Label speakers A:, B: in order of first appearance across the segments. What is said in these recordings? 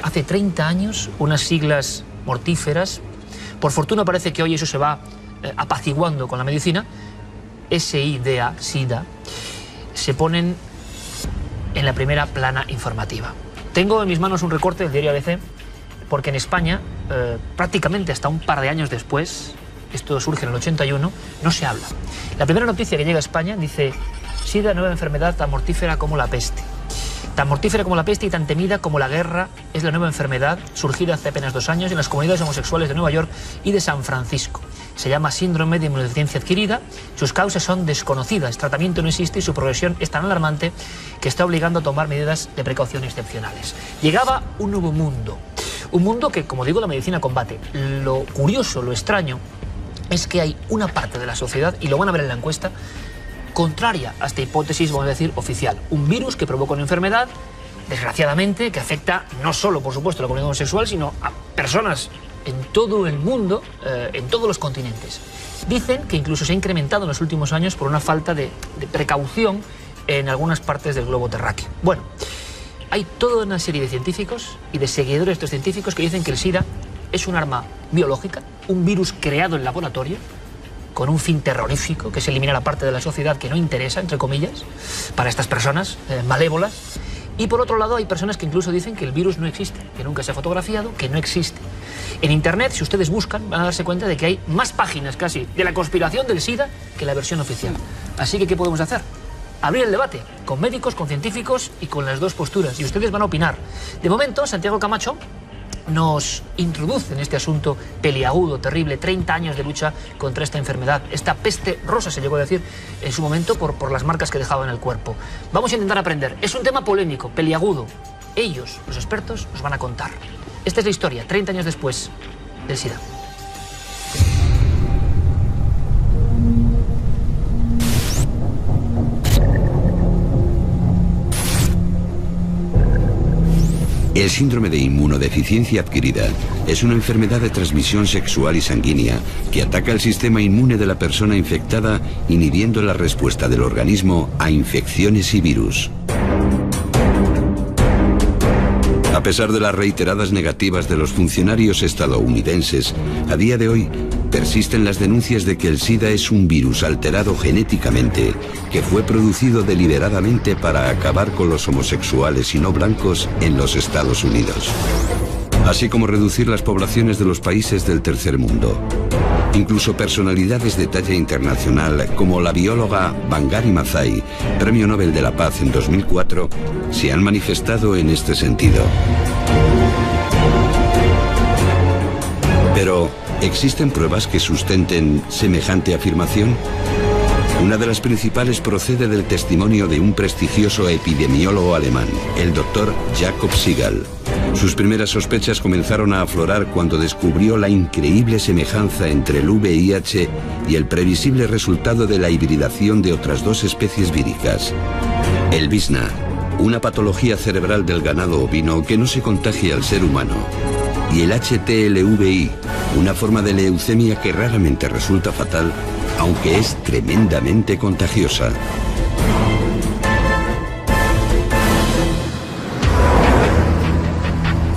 A: hace 30 años, unas siglas mortíferas. Por fortuna parece que hoy eso se va apaciguando con la medicina. SIDA, SIDA, se ponen en la primera plana informativa. Tengo en mis manos un recorte del diario ABC, porque en España, prácticamente hasta un par de años después, esto surge en el 81, no se habla. La primera noticia que llega a España dice: SIDA, nueva enfermedad tan mortífera como la peste. Tan mortífera como la peste y tan temida como la guerra es la nueva enfermedad surgida hace apenas 2 años en las comunidades homosexuales de Nueva York y de San Francisco. Se llama síndrome de inmunodeficiencia adquirida, sus causas son desconocidas, tratamiento no existe y su progresión es tan alarmante que está obligando a tomar medidas de precaución excepcionales. Llegaba un nuevo mundo, un mundo que, como digo, la medicina combate. Lo curioso, lo extraño, es que hay una parte de la sociedad, y lo van a ver en la encuesta, contraria a esta hipótesis, vamos a decir, oficial. Un virus que provoca una enfermedad, desgraciadamente, que afecta no solo, por supuesto, a la comunidad homosexual, sino a personas en todo el mundo, en todos los continentes. Dicen que incluso se ha incrementado en los últimos años por una falta de precaución en algunas partes del globo terráqueo. Bueno, hay toda una serie de científicos y de seguidores de estos científicos que dicen que el SIDA es un arma biológica, un virus creado en laboratorio, con un fin terrorífico, que es eliminar la parte de la sociedad que no interesa, entre comillas, para estas personas malévolas. Y por otro lado hay personas que incluso dicen que el virus no existe, que nunca se ha fotografiado, que no existe. En Internet, si ustedes buscan, van a darse cuenta de que hay más páginas casi de la conspiración del SIDA que la versión oficial. Así que, ¿qué podemos hacer? Abrir el debate con médicos, con científicos y con las dos posturas. Y ustedes van a opinar. De momento, Santiago Camacho nos introduce en este asunto peliagudo, terrible, 30 años de lucha contra esta enfermedad. Esta peste rosa se llegó a decir en su momento por las marcas que dejaba en el cuerpo. Vamos a intentar aprender. Es un tema polémico, peliagudo. Ellos, los expertos, nos van a contar. Esta es la historia, 30 años después del SIDA.
B: El síndrome de inmunodeficiencia adquirida es una enfermedad de transmisión sexual y sanguínea que ataca el sistema inmune de la persona infectada, inhibiendo la respuesta del organismo a infecciones y virus. A pesar de las reiteradas negativas de los funcionarios estadounidenses, a día de hoy persisten las denuncias de que el SIDA es un virus alterado genéticamente que fue producido deliberadamente para acabar con los homosexuales y no blancos en los Estados Unidos, así como reducir las poblaciones de los países del tercer mundo. Incluso personalidades de talla internacional como la bióloga Wangari Maathai, Premio Nobel de la Paz en 2004, se han manifestado en este sentido. Pero, ¿existen pruebas que sustenten semejante afirmación? Una de las principales procede del testimonio de un prestigioso epidemiólogo alemán, el doctor Jakob Sigl. Sus primeras sospechas comenzaron a aflorar cuando descubrió la increíble semejanza entre el VIH y el previsible resultado de la hibridación de otras 2 especies víricas. El VISNA, una patología cerebral del ganado ovino que no se contagia al ser humano, y el HTLVI, una forma de leucemia que raramente resulta fatal, aunque es tremendamente contagiosa.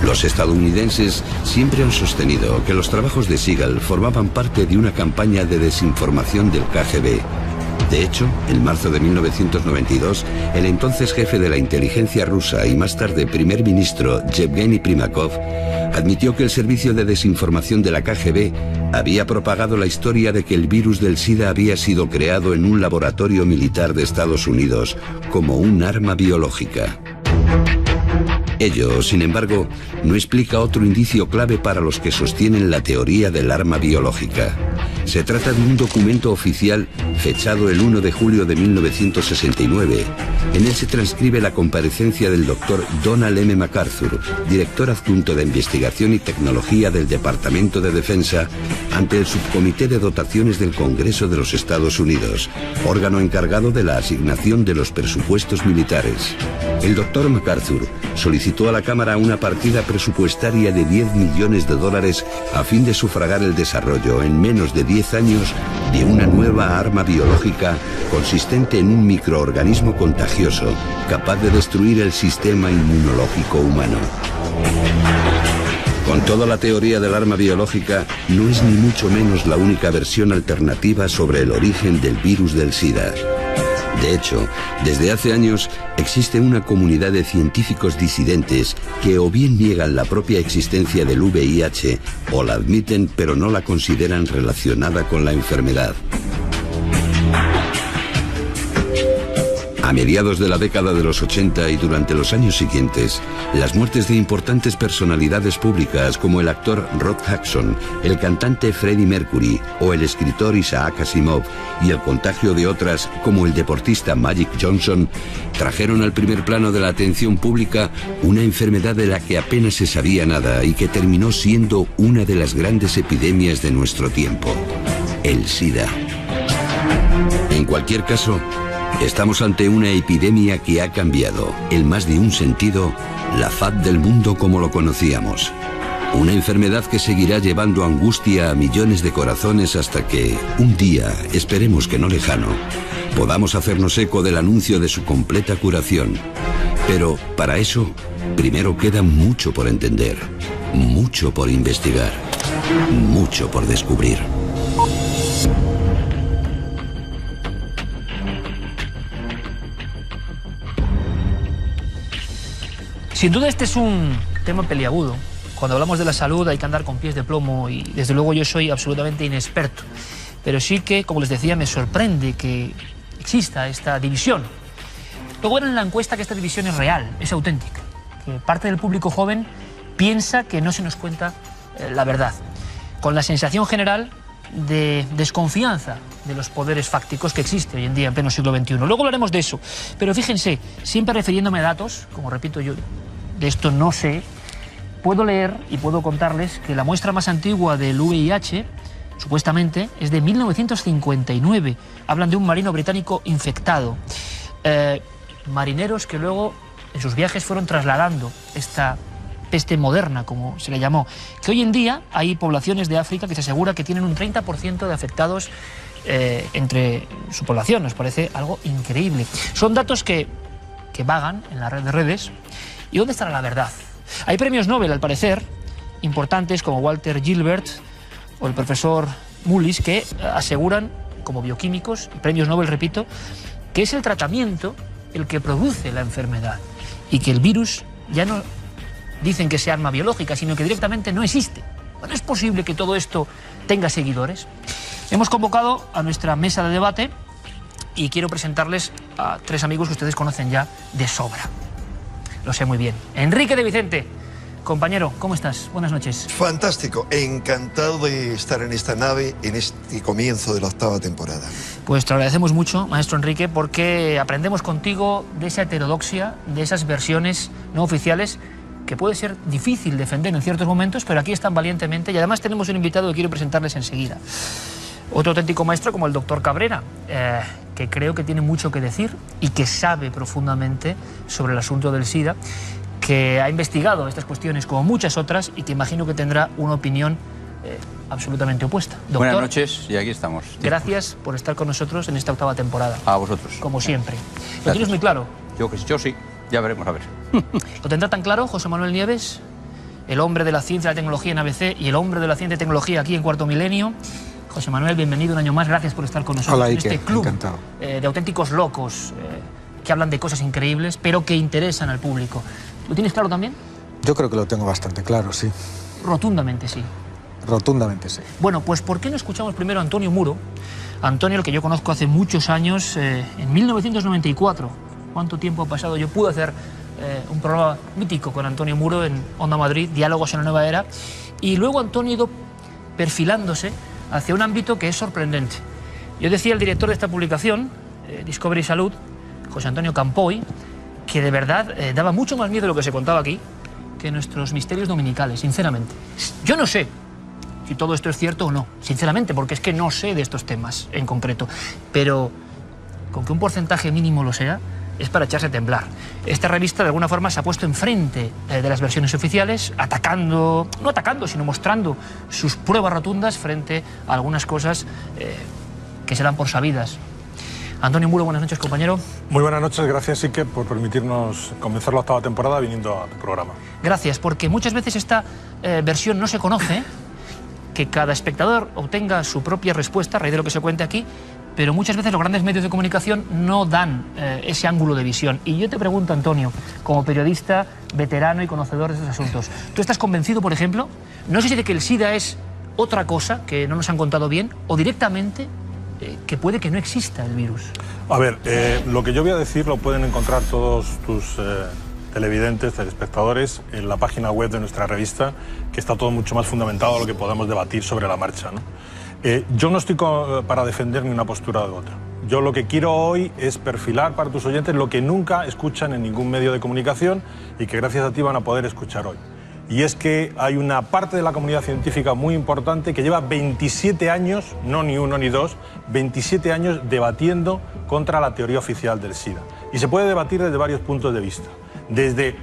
B: Los estadounidenses siempre han sostenido que los trabajos de Sigl formaban parte de una campaña de desinformación del KGB. De hecho, en marzo de 1992, el entonces jefe de la inteligencia rusa y más tarde primer ministro Yevgeny Primakov admitió que el servicio de desinformación de la KGB había propagado la historia de que el virus del SIDA había sido creado en un laboratorio militar de Estados Unidos como un arma biológica. Ello, sin embargo, no explica otro indicio clave para los que sostienen la teoría del arma biológica. Se trata de un documento oficial fechado el 1 de julio de 1969. En él se transcribe la comparecencia del doctor Donald M. MacArthur, director adjunto de Investigación y Tecnología del Departamento de Defensa, ante el Subcomité de Dotaciones del Congreso de los Estados Unidos, órgano encargado de la asignación de los presupuestos militares. El doctor MacArthur solicitó a la Cámara una partida presupuestaria de $10 millones a fin de sufragar el desarrollo en menos de 10 años de una nueva arma biológica consistente en un microorganismo contagioso capaz de destruir el sistema inmunológico humano. Con toda la teoría del arma biológica, no es ni mucho menos la única versión alternativa sobre el origen del virus del SIDA. De hecho, desde hace años existe una comunidad de científicos disidentes que o bien niegan la propia existencia del VIH o la admiten pero no la consideran relacionada con la enfermedad. A mediados de la década de los 80 y durante los años siguientes, las muertes de importantes personalidades públicas como el actor Rod Hudson, el cantante Freddie Mercury o el escritor Isaac Asimov y el contagio de otras como el deportista Magic Johnson trajeron al primer plano de la atención pública una enfermedad de la que apenas se sabía nada y que terminó siendo una de las grandes epidemias de nuestro tiempo: el SIDA. En cualquier caso, estamos ante una epidemia que ha cambiado, en más de un sentido, la faz del mundo como lo conocíamos. Una enfermedad que seguirá llevando angustia a millones de corazones hasta que, un día, esperemos que no lejano, podamos hacernos eco del anuncio de su completa curación. Pero, para eso, primero queda mucho por entender, mucho por investigar, mucho por descubrir.
A: Sin duda este es un tema peliagudo. Cuando hablamos de la salud hay que andar con pies de plomo y desde luego yo soy absolutamente inexperto. Pero sí que, como les decía, me sorprende que exista esta división. Luego era en la encuesta que esta división es real, es auténtica. Que parte del público joven piensa que no se nos cuenta la verdad, con la sensación general de desconfianza de los poderes fácticos que existe hoy en día en pleno siglo XXI. Luego hablaremos de eso, pero fíjense, siempre refiriéndome a datos, como repito yo, de esto no sé, puedo leer y puedo contarles que la muestra más antigua del VIH, supuestamente, es de 1959. Hablan de un marino británico infectado. Marineros que luego en sus viajes fueron trasladando esta peste moderna, como se le llamó, que hoy en día hay poblaciones de África que se asegura que tienen un 30% de afectados entre su población. Nos parece algo increíble. Son datos que vagan en la red de redes. ¿Y dónde estará la verdad? Hay premios Nobel, al parecer, importantes como Walter Gilbert o el profesor Mullis, que aseguran, como bioquímicos, premios Nobel, repito, que es el tratamiento el que produce la enfermedad y que el virus ya no dicen que sea arma biológica, sino que directamente no existe. Bueno, ¿es posible que todo esto tenga seguidores? Hemos convocado a nuestra mesa de debate y quiero presentarles a tres amigos que ustedes conocen ya de sobra. Lo sé muy bien. Enrique de Vicente, compañero, ¿cómo estás? Buenas noches.
C: Fantástico, encantado de estar en esta nave en este comienzo de la 8ª temporada.
A: Pues te lo agradecemos mucho, maestro Enrique, porque aprendemos contigo de esa heterodoxia, de esas versiones no oficiales que puede ser difícil defender en ciertos momentos, pero aquí están valientemente y además tenemos un invitado que quiero presentarles enseguida. Otro auténtico maestro como el doctor Cabrera, que creo que tiene mucho que decir y que sabe profundamente sobre el asunto del SIDA, que ha investigado estas cuestiones como muchas otras y que imagino que tendrá una opinión absolutamente opuesta. Doctor,
D: buenas noches y aquí estamos.
A: Gracias por estar con nosotros en esta 8ª temporada.
D: A vosotros.
A: Como siempre.
D: Gracias.
A: ¿Lo tienes muy claro?
D: Yo sí, ya veremos, a ver.
A: ¿Lo tendrá tan claro José Manuel Nieves, el hombre de la ciencia y la tecnología en ABC y el hombre de la ciencia y tecnología aquí en Cuarto Milenio? José Manuel, bienvenido un año más, gracias por estar con nosotros.
E: Hola,
A: en
E: Ike,
A: este club
E: encantado.
A: De auténticos locos que hablan de cosas increíbles, pero que interesan al público. ¿Lo tienes claro también?
E: Yo creo que lo tengo bastante claro, sí.
A: Rotundamente sí.
E: Rotundamente sí.
A: Bueno, pues ¿por qué no escuchamos primero a Antonio Muro? Antonio, el que yo conozco hace muchos años, en 1994. ¿Cuánto tiempo ha pasado? Yo pude hacer un programa mítico con Antonio Muro en Onda Madrid, Diálogos en la Nueva Era, y luego Antonio ha ido perfilándose hacia un ámbito que es sorprendente. Yo decía al director de esta publicación, Discovery Salud, José Antonio Campoy, que de verdad daba mucho más miedo de lo que se contaba aquí que nuestros misterios dominicales, sinceramente. Yo no sé si todo esto es cierto o no, sinceramente, porque es que no sé de estos temas en concreto, pero con que un porcentaje mínimo lo sea, es para echarse a temblar. Esta revista de alguna forma se ha puesto enfrente de las versiones oficiales, atacando, no atacando, sino mostrando sus pruebas rotundas frente a algunas cosas que se dan por sabidas. Antonio Muro, buenas noches, compañero.
E: Muy buenas noches, gracias, Iker, por permitirnos comenzar la 8ª temporada viniendo a tu programa.
A: Gracias, porque muchas veces esta versión no se conoce, que cada espectador obtenga su propia respuesta a raíz de lo que se cuente aquí, pero muchas veces los grandes medios de comunicación no dan ese ángulo de visión. Y yo te pregunto, Antonio, como periodista veterano y conocedor de estos asuntos, ¿tú estás convencido, por ejemplo, no sé si de que el SIDA es otra cosa que no nos han contado bien, o directamente que puede que no exista el virus?
E: A ver, lo que yo voy a decir lo pueden encontrar todos tus televidentes, telespectadores, en la página web de nuestra revista, que está todo mucho más fundamentado a lo que podamos debatir sobre la marcha, ¿no? Yo no estoy para defender ni una postura de otra. Yo lo que quiero hoy es perfilar para tus oyentes lo que nunca escuchan en ningún medio de comunicación y que gracias a ti van a poder escuchar hoy. Y es que hay una parte de la comunidad científica muy importante que lleva 27 años, no ni uno ni dos, 27 años debatiendo contra la teoría oficial del SIDA. Y se puede debatir desde varios puntos de vista. Desde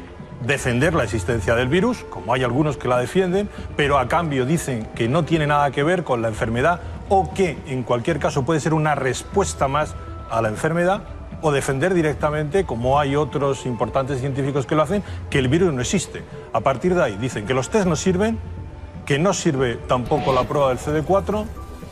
E: defender la existencia del virus, como hay algunos que la defienden, pero a cambio dicen que no tiene nada que ver con la enfermedad o que en cualquier caso puede ser una respuesta más a la enfermedad, o defender directamente, como hay otros importantes científicos que lo hacen, que el virus no existe. A partir de ahí dicen que los test no sirven, que no sirve tampoco la prueba del CD4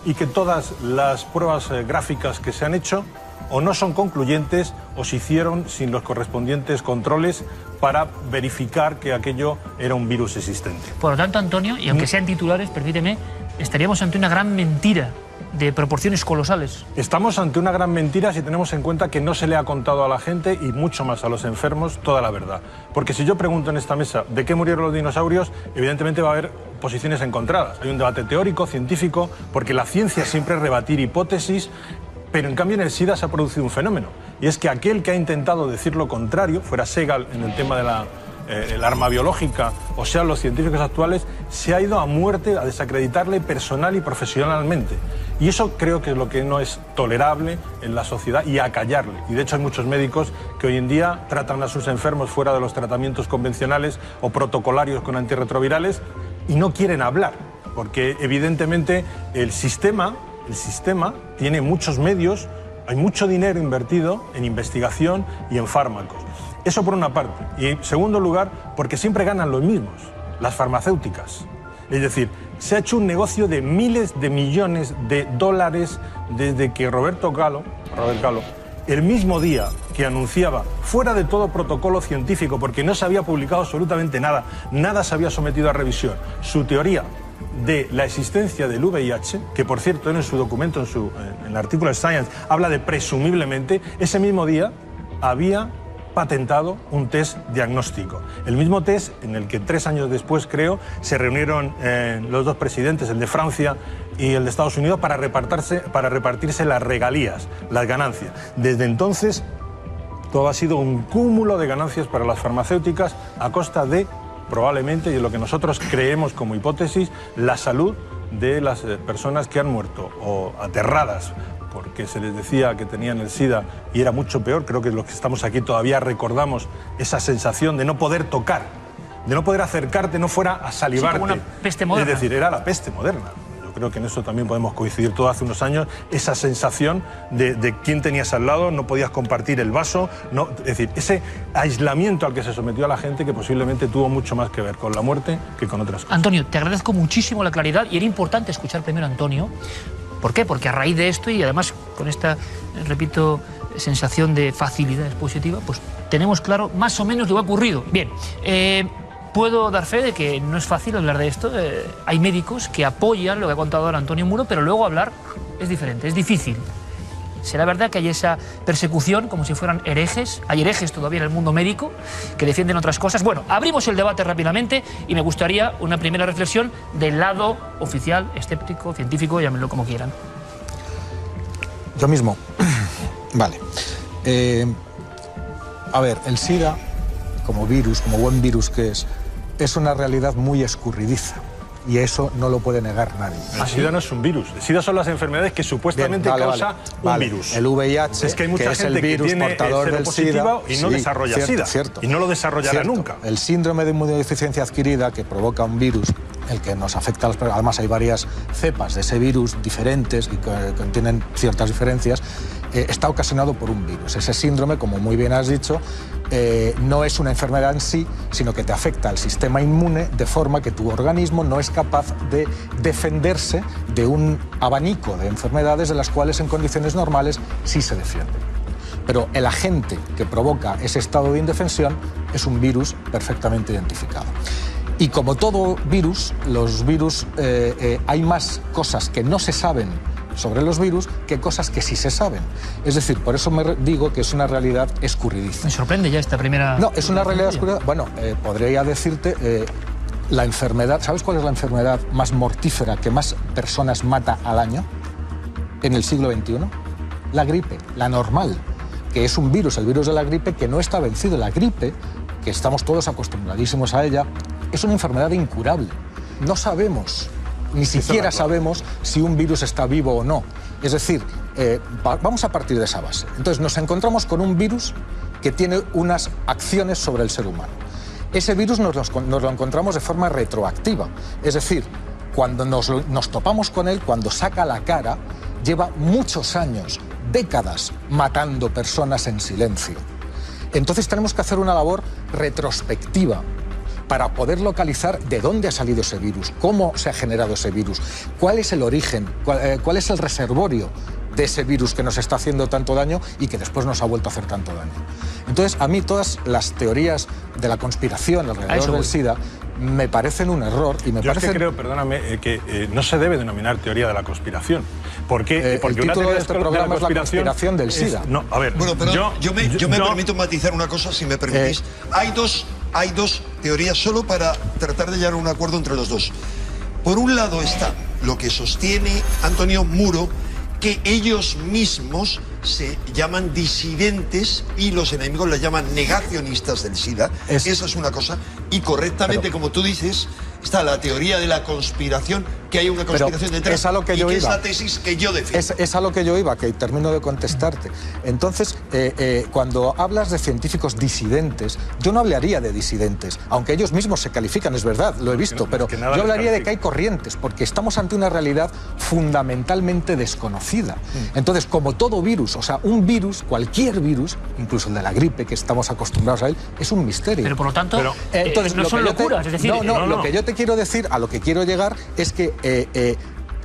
E: y que todas las pruebas gráficas que se han hecho o no son concluyentes o se hicieron sin los correspondientes controles para verificar que aquello era un virus existente.
A: Por lo tanto, Antonio, y aunque sean titulares, permíteme, estaríamos ante una gran mentira de proporciones colosales.
E: Estamos ante una gran mentira si tenemos en cuenta que no se le ha contado a la gente y mucho más a los enfermos toda la verdad. Porque si yo pregunto en esta mesa de qué murieron los dinosaurios, evidentemente va a haber posiciones encontradas. Hay un debate teórico, científico, porque la ciencia siempre es rebatir hipótesis, pero en cambio en el SIDA se ha producido un fenómeno. Y es que aquel que ha intentado decir lo contrario, fuera Segal en el tema de el arma biológica, o sean los científicos actuales, se ha ido a muerte a desacreditarle personal y profesionalmente. Y eso creo que es lo que no es tolerable en la sociedad y a callarle. Y de hecho hay muchos médicos que hoy en día tratan a sus enfermos fuera de los tratamientos convencionales o protocolarios con antirretrovirales y no quieren hablar, porque evidentemente el sistema tiene muchos medios, hay mucho dinero invertido en investigación y en fármacos. Eso por una parte. Y en segundo lugar, porque siempre ganan los mismos, las farmacéuticas. Es decir, se ha hecho un negocio de miles de millones de dólares desde que Robert Gallo, el mismo día que anunciaba, fuera de todo protocolo científico, porque no se había publicado absolutamente nada, nada se había sometido a revisión, su teoría de la existencia del VIH, que por cierto en su documento, en el artículo de Science, habla de presumiblemente, ese mismo día había patentado un test diagnóstico. El mismo test en el que 3 años después, creo, se reunieron los dos presidentes, el de Francia y el de Estados Unidos, para repartirse las regalías, las ganancias. Desde entonces, todo ha sido un cúmulo de ganancias para las farmacéuticas a costa de, probablemente, y de lo que nosotros creemos como hipótesis, la salud de las personas que han muerto o aterradas porque se les decía que tenían el SIDA y era mucho peor. Creo que los que estamos aquí todavía recordamos esa sensación de no poder tocar, de no poder acercarte, no fuera a salivarte.
A: Sí, como una peste moderna.
E: Es decir, era la peste moderna. Yo creo que en eso también podemos coincidir todos hace unos años, esa sensación de quién tenías al lado, no podías compartir el vaso, no, es decir, ese aislamiento al que se sometió a la gente que posiblemente tuvo mucho más que ver con la muerte que con otras cosas.
A: Antonio, te agradezco muchísimo la claridad y era importante escuchar primero a Antonio. ¿Por qué? Porque a raíz de esto y además con esta, repito, sensación de facilidad expositiva, pues tenemos claro más o menos lo que ha ocurrido. Bien, puedo dar fe de que no es fácil hablar de esto. Hay médicos que apoyan lo que ha contado ahora Antonio Muro, pero luego hablar es diferente, es difícil. ¿Será verdad que hay esa persecución como si fueran herejes? Hay herejes todavía en el mundo médico que defienden otras cosas. Bueno, abrimos el debate rápidamente y me gustaría una primera reflexión del lado oficial, escéptico, científico, llámenlo como quieran.
E: Yo mismo. Vale. A ver, el SIDA, como virus, como buen virus que es una realidad muy escurridiza. Y eso no lo puede negar nadie. El SIDA no es un virus. El SIDA son las enfermedades que supuestamente causa un virus. El VIH, es que hay mucha gente el virus que tiene portador del SIDA y no desarrolla SIDA. Y no lo desarrollará nunca. El síndrome de inmunodeficiencia adquirida, que provoca un virus, el que nos afecta a las personas. Además hay varias cepas de ese virus diferentes y que tienen ciertas diferencias.
F: está ocasionado por un virus. Ese síndrome, como muy bien has dicho, no es una enfermedad en sí, sino que te afecta al sistema inmune de forma que tu organismo no es capaz de defenderse de un abanico de enfermedades de las cuales en condiciones normales sí se defiende. Pero el agente que provoca ese estado de indefensión es un virus perfectamente identificado. Y como todo virus, los virus, hay más cosas que no se saben sobre los virus que cosas que sí se saben. Es decir, por eso me digo que es una realidad escurridiza.
A: Me sorprende ya esta primera...
F: No, es una realidad escurridiza. Bueno, podría decirte, la enfermedad... ¿Sabes cuál es la enfermedad más mortífera que más personas mata al año en el siglo XXI? La gripe, la normal, que es un virus, el virus de la gripe, que no está vencido. La gripe, que estamos todos acostumbradísimos a ella, es una enfermedad incurable. No sabemos... Ni siquiera sabemos si un virus está vivo o no. Es decir, vamos a partir de esa base. Entonces nos encontramos con un virus que tiene unas acciones sobre el ser humano. Ese virus nos lo encontramos de forma retroactiva. Es decir, cuando nos topamos con él, cuando saca la cara, lleva muchos años, décadas, matando personas en silencio. Entonces tenemos que hacer una labor retrospectiva para poder localizar de dónde ha salido ese virus, cómo se ha generado ese virus, cuál es el origen, cuál es el reservorio de ese virus que nos está haciendo tanto daño y que después nos ha vuelto a hacer tanto daño. Entonces, a mí todas las teorías de la conspiración alrededor del SIDA me parecen un error y me parecen...
E: Yo es que creo, perdóname, que no se debe denominar teoría de la conspiración. Porque
F: el título de este programa es la conspiración del SIDA.
E: No, a ver,
C: bueno, pero yo me permito matizar una cosa, si me permitís. Hay dos teorías solo para tratar de llegar a un acuerdo entre los dos. Por un lado está lo que sostiene Antonio Muro, que ellos mismos se llaman disidentes y los enemigos les llaman negacionistas del SIDA. Esa es una cosa. Y correctamente, como tú dices, está la teoría de la conspiración, que hay una conspiración detrás.
F: Es a lo que yo iba.
C: Es la tesis que yo defiendo.
F: Es a lo que yo iba, que termino de contestarte. Entonces, cuando hablas de científicos disidentes, yo no hablaría de disidentes, aunque ellos mismos se califican, es verdad, lo he visto, pero yo hablaría de que hay corrientes, porque estamos ante una realidad fundamentalmente desconocida. Entonces, como todo virus, o sea, un virus, cualquier virus, incluso el de la gripe, que estamos acostumbrados a él, es un misterio.
A: Pero por lo tanto,
F: entonces,
A: no son locuras, es decir...
F: Lo que yo te quiero decir, a lo que quiero llegar, es que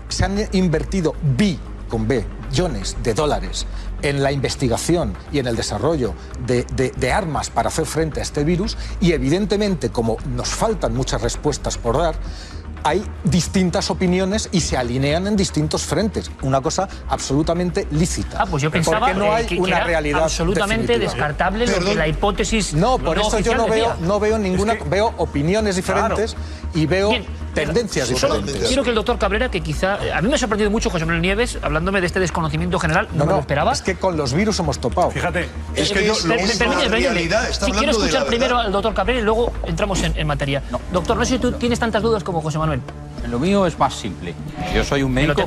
F: se han invertido billones de dólares en la investigación y en el desarrollo de armas para hacer frente a este virus y evidentemente, como nos faltan muchas respuestas por dar, hay distintas opiniones y se alinean en distintos frentes. Una cosa absolutamente lícita.
A: Pues yo pensaba
F: porque no hay una realidad
A: absolutamente
F: definitiva.
A: Descartable lo que la hipótesis
F: no, por eso yo no veo ninguna...
E: Es que,
F: veo opiniones diferentes y veo tendencias diferentes.
A: Quiero que el doctor Cabrera, que quizá... A mí me ha sorprendido mucho José Manuel Nieves, hablándome de este desconocimiento general, no me lo esperaba.
F: Es que con los virus hemos topado.
E: Fíjate,
C: es que
A: quiero escuchar primero al doctor Cabrera y luego entramos en materia. No. Doctor, no sé si tú tienes tantas dudas como José Manuel.
D: Lo mío es más simple. Yo soy un médico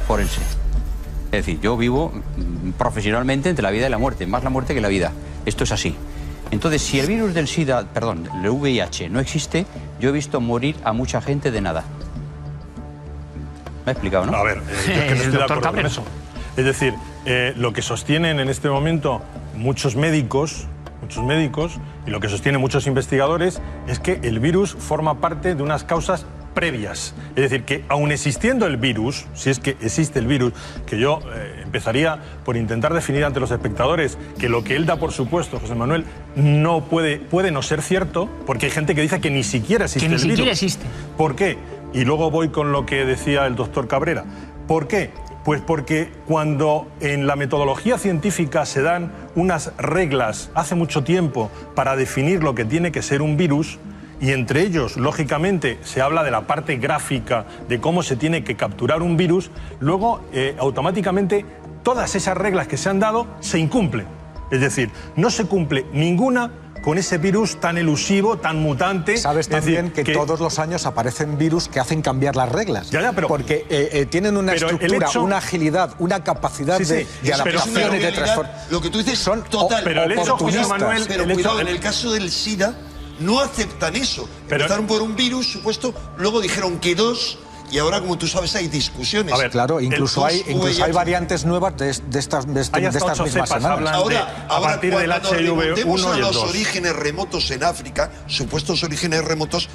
D: forense. Es decir, yo vivo profesionalmente entre la vida y la muerte, más la muerte que la vida. Esto es así. Entonces, si el virus del SIDA, perdón, el VIH no existe, yo he visto morir a mucha gente de nada. ¿Me ha explicado, no?
E: A ver, yo es que no estoy de acuerdo con eso. Es decir, lo que sostienen en este momento muchos médicos, y lo que sostienen muchos investigadores, es que el virus forma parte de unas causas previas. Es decir, que aun existiendo el virus, si es que existe el virus, que yo empezaría por intentar definir ante los espectadores que lo que él da por supuesto, José Manuel, no puede no ser cierto, porque hay gente que dice que ni siquiera existe el virus. Que ni siquiera existe. ¿Por qué? Y luego voy con lo que decía el doctor Cabrera. ¿Por qué? Pues porque cuando en la metodología científica se dan unas reglas hace mucho tiempo para definir lo que tiene que ser un virus, y entre ellos, lógicamente, se habla de la parte gráfica de cómo se tiene que capturar un virus, luego automáticamente todas esas reglas que se han dado se incumplen. Es decir, no se cumple ninguna con ese virus tan elusivo, tan mutante.
F: Sabes también que todos los años aparecen virus que hacen cambiar las reglas.
E: Pero,
F: porque tienen una estructura, una agilidad, una capacidad de adaptación y de transformación.
C: Lo que tú dices son total.
E: Pero el hecho, José Manuel,
C: pero cuidado, en el caso del SIDA no aceptan eso. Empezaron por un virus supuesto, luego dijeron que dos y ahora, como tú sabes, hay discusiones.
F: A ver, claro, incluso hay variantes nuevas de estas mismas semanas.
C: Ahora,
E: a partir del HIV1
C: a
E: y el
C: los
E: 2.
C: orígenes remotos en África, supuestos orígenes remotos,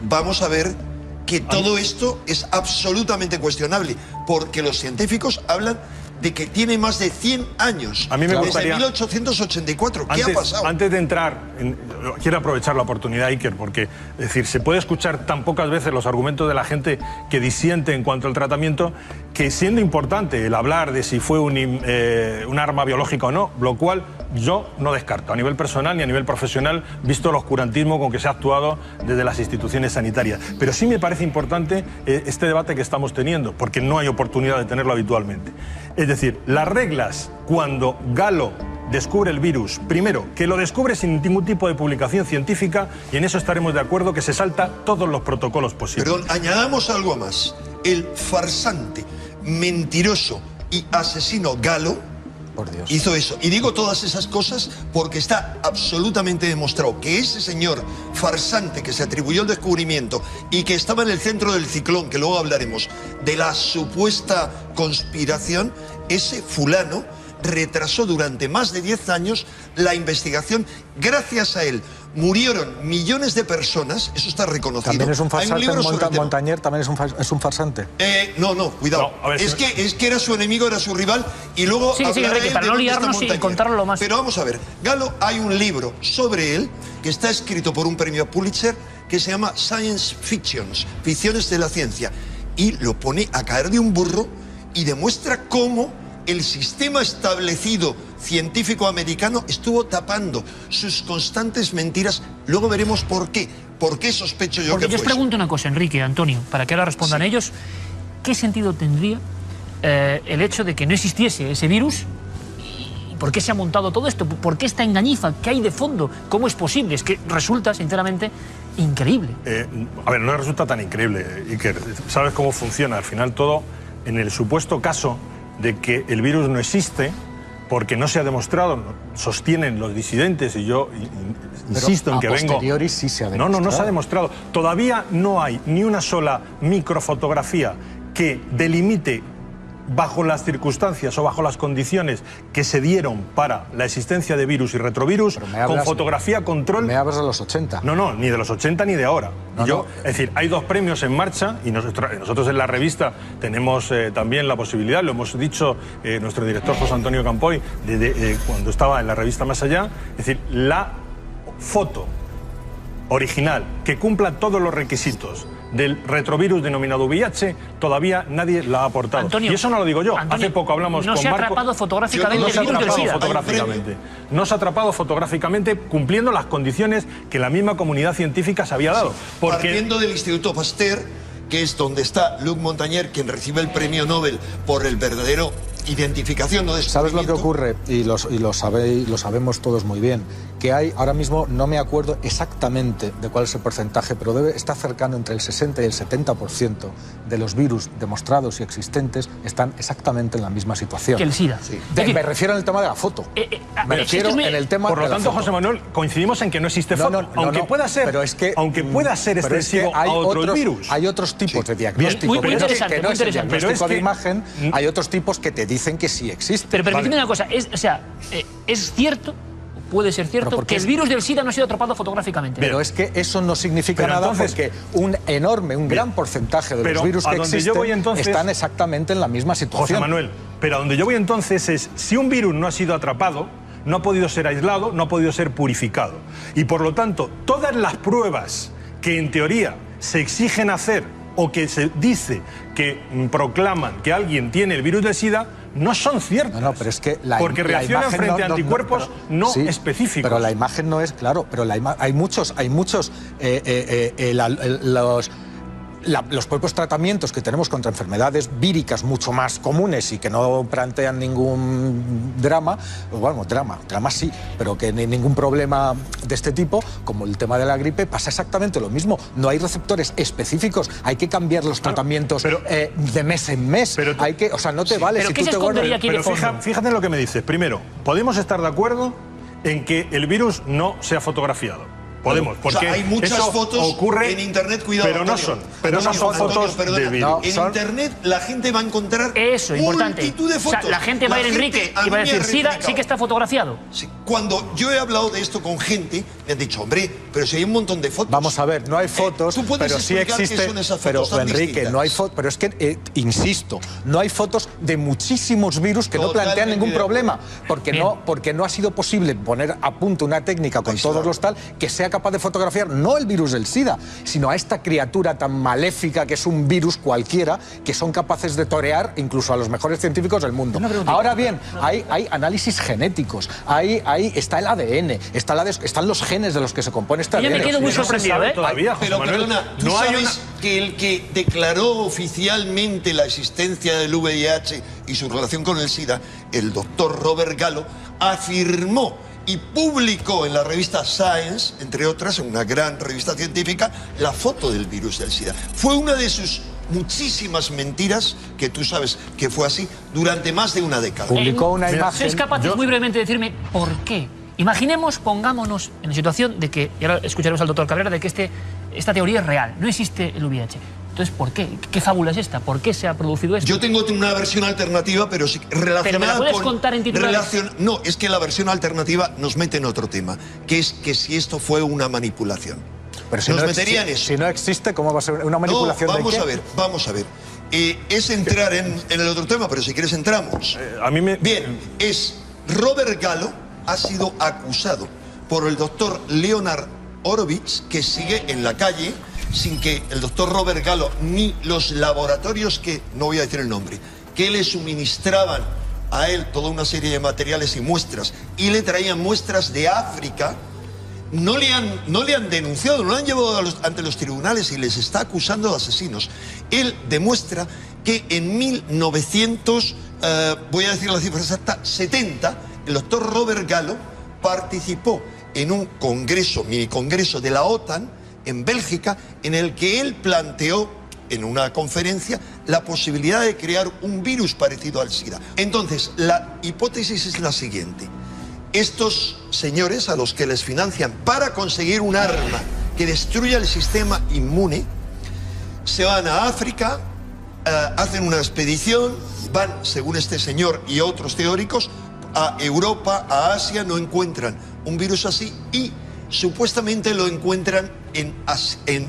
C: vamos a ver que todo esto es absolutamente cuestionable, porque los científicos hablan de que tiene más de 100 años.
E: A mí me
C: desde
E: gustaría,
C: 1884. ¿Qué ha pasado?
E: Antes de entrar, quiero aprovechar la oportunidad, Iker, porque es decir, se puede escuchar tan pocas veces los argumentos de la gente que disiente en cuanto al tratamiento, que siendo importante el hablar de si fue un arma biológica o no, lo cual yo no descarto, a nivel personal ni a nivel profesional, visto el oscurantismo con que se ha actuado desde las instituciones sanitarias. Pero sí me parece importante este debate que estamos teniendo, porque no hay oportunidad de tenerlo habitualmente. Es decir, las reglas cuando Galo descubre el virus, primero, que lo descubre sin ningún tipo de publicación científica, y en eso estaremos de acuerdo, que se salta todos los protocolos posibles.
C: Perdón, añadamos algo más. El farsante, mentiroso y asesino Galo hizo eso. Y digo todas esas cosas porque está absolutamente demostrado que ese señor farsante que se atribuyó el descubrimiento y que estaba en el centro del ciclón, que luego hablaremos, de la supuesta conspiración, ese fulano retrasó durante más de 10 años la investigación. Gracias a él murieron millones de personas, eso está reconocido.
F: También es un farsante,
C: Montañer
F: también es un farsante.
C: No, cuidado.
E: No,
C: es que era su enemigo, era su rival, y luego
A: para no liarnos y contarlo lo más.
C: Pero vamos a ver, Galo, hay un libro sobre él que está escrito por un premio Pulitzer que se llama Science Fictions, ficciones de la ciencia, y lo pone a caer de un burro y demuestra cómo el sistema establecido científico americano estuvo tapando sus constantes mentiras. Luego veremos por qué. ¿Por qué sospecho yo que fue?
A: Porque yo os pregunto una cosa, Enrique, Antonio, para que ahora respondan ellos. ¿Qué sentido tendría el hecho de que no existiese ese virus? ¿Y por qué se ha montado todo esto? ¿Por qué esta engañifa? ¿Qué hay de fondo? ¿Cómo es posible? Es que resulta, sinceramente, increíble.
E: A ver, no resulta tan increíble, Iker. ¿Sabes cómo funciona? Al final todo, en el supuesto caso de que el virus no existe, porque no se ha demostrado, sostienen los disidentes, y yo insisto en que vengo...
F: A posteriori sí se ha demostrado.
E: No se ha demostrado. Todavía no hay ni una sola microfotografía que delimite, bajo las circunstancias o bajo las condiciones que se dieron para la existencia de virus y retrovirus, con fotografía control...
F: Me hablas de los 80.
E: No, ni de los 80 ni de ahora. Es decir, hay 2 premios en marcha y nosotros en la revista tenemos también la posibilidad, lo hemos dicho nuestro director José Antonio Campoy, cuando estaba en la revista Más Allá, es decir, la foto original que cumpla todos los requisitos del retrovirus denominado VIH, todavía nadie la ha aportado.
A: Antonio,
E: y eso no lo digo yo.
A: Antonio,
E: hace poco hablamos con Marco.
A: No se ha atrapado fotográficamente el virus del SIDA.
E: No se ha atrapado fotográficamente, cumpliendo las condiciones que la misma comunidad científica se había dado.
C: Porque... Partiendo del Instituto Pasteur, que es donde está Luc Montagnier, quien recibe el premio Nobel por el verdadero identificación, no descubrimiento.
F: ¿Sabes lo que ocurre? Y lo sabemos todos muy bien. Que hay, ahora mismo no me acuerdo exactamente de cuál es el porcentaje, pero debe estar cercano entre el 60 y el 70% de los virus demostrados y existentes están exactamente en la misma situación.
A: Que el SIDA.
F: Sí. Me refiero en el tema de la foto. Me refiero en el tema de la foto.
E: Por lo tanto, José Manuel, coincidimos en que no existe foto. Aunque pueda ser,
F: pero es que,
E: aunque pueda ser extensivo a otros virus.
F: Hay otros tipos de diagnóstico.
A: Muy interesante,
F: que no es el diagnóstico de imagen. Hay otros tipos que te dicen que sí existe.
A: Pero permíteme una cosa, es cierto, puede ser cierto, que el virus del SIDA no ha sido atrapado fotográficamente.
F: Pero es que eso no significa nada, porque un gran porcentaje de los virus que existen están exactamente en la misma situación.
E: José Manuel, pero a donde yo voy entonces es, si un virus no ha sido atrapado, no ha podido ser aislado, no ha podido ser purificado. Y por lo tanto, todas las pruebas que en teoría se exigen hacer o que se dice que proclaman que alguien tiene el virus del SIDA, no son ciertas.
F: No, pero es que
E: porque reaccionan frente a anticuerpos no específicos.
F: Pero la imagen no es, claro, pero hay muchos los propios tratamientos que tenemos contra enfermedades víricas mucho más comunes y que no plantean ningún drama, bueno, drama sí, pero que ningún problema de este tipo, como el tema de la gripe, pasa exactamente lo mismo. No hay receptores específicos, hay que cambiar los tratamientos de mes en mes. No te vale si tú te guardas.
E: Pero fíjate en lo que me dices. Primero, podemos estar de acuerdo en que el virus no se ha fotografiado. Podemos, porque
C: o sea, hay muchas
E: eso
C: fotos
E: ocurre
C: en internet, cuidado.
E: Pero no son, pero no son fotos de virus.
C: En internet la gente va a encontrar
A: eso, importante.
C: multitud de fotos.
A: O sea, la gente va a ir, Enrique, y va a decir, sí que está fotografiado.
C: Sí. Cuando yo he hablado de esto con gente, me han dicho, hombre, pero si hay un montón de fotos.
F: Vamos a ver, no hay fotos, pero sí existe. Pero Enrique, no hay fotos. Pero es que, insisto, no hay fotos de muchísimos virus que no plantean ningún problema. Porque no ha sido posible poner a punto una técnica con todos los tal que sea capaz de fotografiar no el virus del SIDA, sino a esta criatura tan maléfica que es un virus cualquiera, que son capaces de torear incluso a los mejores científicos del mundo. Ahora bien, hay análisis genéticos, ahí está el ADN, están los genes de los que se compone esta ADN.
A: Yo me quedo muy sorprendido, ¿eh?
C: Pero perdona, ¿tú sabes que el que declaró oficialmente la existencia del VIH y su relación con el SIDA, el doctor Robert Gallo, afirmó y publicó en la revista Science, entre otras, en una gran revista científica, la foto del virus del SIDA? Fue una de sus muchísimas mentiras, que tú sabes que fue así, durante más de una década.
F: Publicó una imagen.
A: ¿Sois capaces muy brevemente de decirme por qué? Imaginemos, pongámonos en la situación de que, y ahora escucharemos al doctor Cabrera, de que esta teoría es real, no existe el VIH. Entonces, ¿por qué? ¿Qué fábula es esta? ¿Por qué se ha producido esto?
C: Yo tengo una versión alternativa, pero sí relacionada.
A: ¿Pero me la puedes contar en titulares?
C: No, es que la versión alternativa nos mete en otro tema, que es que si esto fue una manipulación.
F: Pero si
C: nos
F: no
C: metería en eso.
F: Si no existe, ¿cómo va a ser una manipulación?
C: No,
F: vamos
C: a ver. Es entrar en el otro tema, pero si quieres entramos. Bien, Robert Gallo ha sido acusado por el doctor Leonard Horowitz, que sigue en la calle sin que el doctor Robert Gallo ni los laboratorios que, no voy a decir el nombre, que le suministraban a él toda una serie de materiales y muestras, y le traían muestras de África, no le han denunciado, no le han llevado ante los tribunales y les está acusando de asesinos. Él demuestra que en 1900, voy a decir la cifra exacta, 70, el doctor Robert Gallo participó en un congreso, mini congreso de la OTAN, en Bélgica, en el que él planteó en una conferencia la posibilidad de crear un virus parecido al SIDA. Entonces, la hipótesis es la siguiente. Estos señores a los que les financian para conseguir un arma que destruya el sistema inmune, se van a África, hacen una expedición, van, según este señor y otros teóricos, a Europa, a Asia, no encuentran un virus así y supuestamente lo encuentran en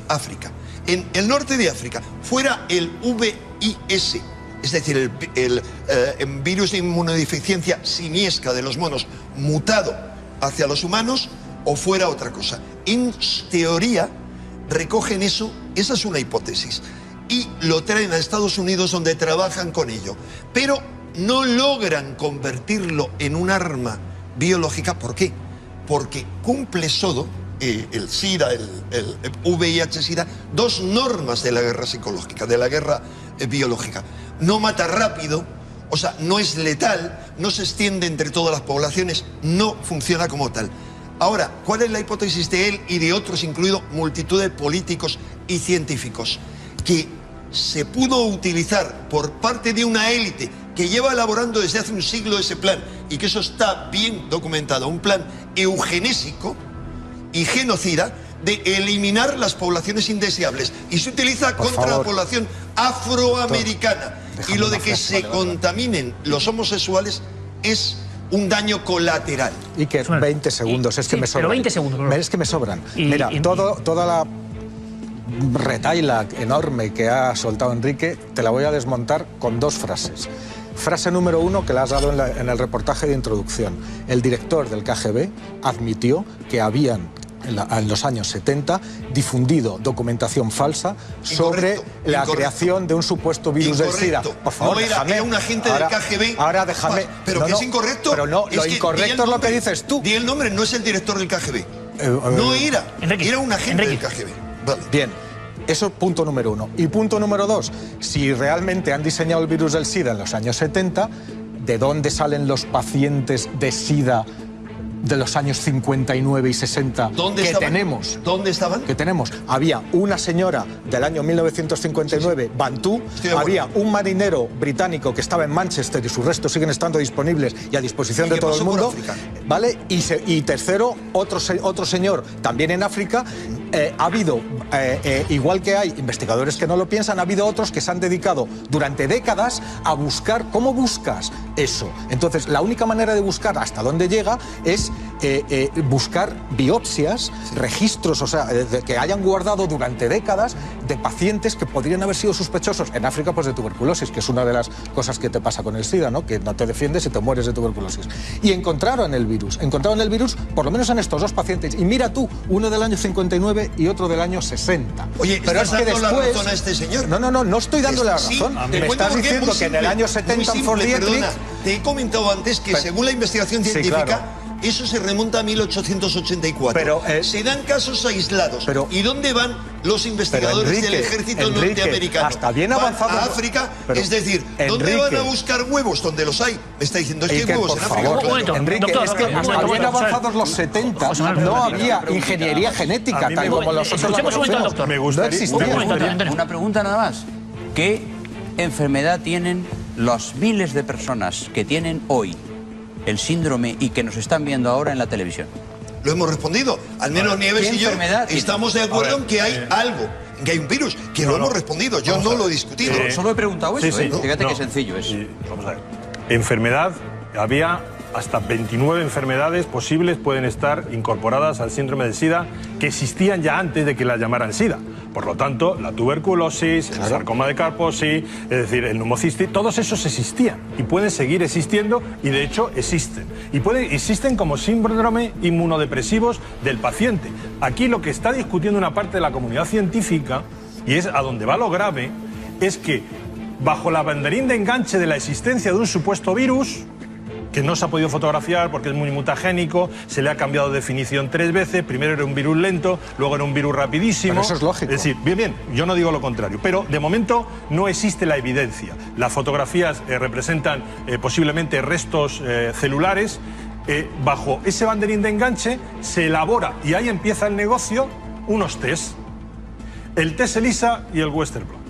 C: África. En el norte de África, fuera el VIS, es decir, el virus de inmunodeficiencia simiesca de los monos mutado hacia los humanos, o fuera otra cosa. En teoría, recogen eso, esa es una hipótesis, y lo traen a Estados Unidos, donde trabajan con ello. Pero no logran convertirlo en un arma biológica. ¿Por qué? Porque cumple solo el SIDA, el VIH-SIDA, dos normas de la guerra psicológica, de la guerra biológica. No mata rápido, o sea, no es letal, no se extiende entre todas las poblaciones, no funciona como tal. Ahora, ¿cuál es la hipótesis de él y de otros, incluido multitud de políticos y científicos? Que se pudo utilizar por parte de una élite que lleva elaborando desde hace un siglo ese plan, y que eso está bien documentado, un plan eugenésico y genocida de eliminar las poblaciones indeseables, y se utiliza contra la población afroamericana. Y lo de que se contaminen los homosexuales es un daño colateral.
F: Y que 20 segundos, es que me sobran.
A: Pero 20 segundos.
F: Es que me sobran. Mira, toda la retaila enorme que ha soltado Enrique, te la voy a desmontar con dos frases. Frase número 1, que la has dado en el reportaje de introducción. El director del KGB admitió que habían, en los años 70, difundido documentación falsa sobre la creación de un supuesto virus del SIDA. Por favor, déjame.
C: Era un agente del KGB.
F: Ahora déjame.
C: Pero que es incorrecto.
F: Pero no, lo incorrecto es lo que dices tú.
C: Di el nombre, no es el director del KGB. No era. Era un agente del KGB. Vale.
F: Bien. Eso es punto número 1. Y punto número 2, si realmente han diseñado el virus del SIDA en los años 70, ¿de dónde salen los pacientes de SIDA de los años 59 y 60 que tenemos?
C: ¿Dónde estaban?
F: Que tenemos. Había una señora del año 1959, Bantú, había un marinero británico que estaba en Manchester y sus restos siguen estando disponibles y a disposición de todo el mundo. ¿vale? Y tercero, otro señor, también en África, ha habido, igual que hay investigadores que no lo piensan, ha habido otros que se han dedicado durante décadas a buscar cómo buscas eso. Entonces, la única manera de buscar hasta dónde llega es buscar biopsias, registros, o sea, que hayan guardado durante décadas de pacientes que podrían haber sido sospechosos. En África, pues de tuberculosis, que es una de las cosas que te pasa con el SIDA, ¿no? Que no te defiendes y te mueres de tuberculosis. Y encontraron el virus, por lo menos en estos dos pacientes. Y mira tú, uno del año 59 y otro del año 60.
C: Oye,
F: pero
C: ¿estás dando la razón a este señor?
F: No estoy dándole la razón. Me estás diciendo que en el año 70 en Fordietrik...
C: Te he comentado antes que según la investigación científica... Sí, claro. Eso se remonta a 1884.
F: Pero,
C: se dan casos aislados. ¿Y dónde van los investigadores del ejército norteamericano?
F: Hasta bien avanzado.
C: A África, es decir, ¿dónde van a buscar huevos? ¿Dónde los hay? Me está diciendo, es que hay huevos en África.
F: Claro. Enrique, es que hasta bien avanzados los 70 no había ingeniería genética, tal como los otros la conocemos.
E: Me gustaría...
D: Una pregunta nada más. ¿Qué enfermedad tienen los miles de personas que tienen hoy el síndrome y que nos están viendo ahora en la televisión?
C: Lo hemos respondido. Al menos Nieves y yo estamos de acuerdo en que hay algo, en que hay un virus, que lo hemos respondido. Yo no lo he discutido.
D: Solo he preguntado eso, Fíjate qué sencillo es.
E: Vamos a ver. Enfermedad, había hasta 29 enfermedades posibles pueden estar incorporadas al síndrome de SIDA que existían ya antes de que la llamaran SIDA. Por lo tanto, la tuberculosis, el sarcoma de Kaposi, es decir, el pneumocitis, todos esos existían y pueden seguir existiendo y de hecho existen. Y existen como síndrome inmunodepresivos del paciente. Aquí lo que está discutiendo una parte de la comunidad científica, y es a donde va lo grave, es que bajo la banderín de enganche de la existencia de un supuesto virus, que no se ha podido fotografiar porque es muy mutagénico, se le ha cambiado de definición 3 veces, primero era un virus lento, luego era un virus rapidísimo.
F: Pero eso es lógico.
E: Es decir, bien, yo no digo lo contrario, pero de momento no existe la evidencia. Las fotografías representan posiblemente restos celulares. Bajo ese banderín de enganche se elabora, y ahí empieza el negocio, unos test. El test ELISA y el Western blot.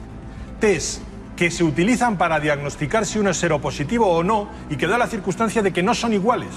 E: Test que se utilizan para diagnosticar si uno es seropositivo o no, y que da la circunstancia de que no son iguales.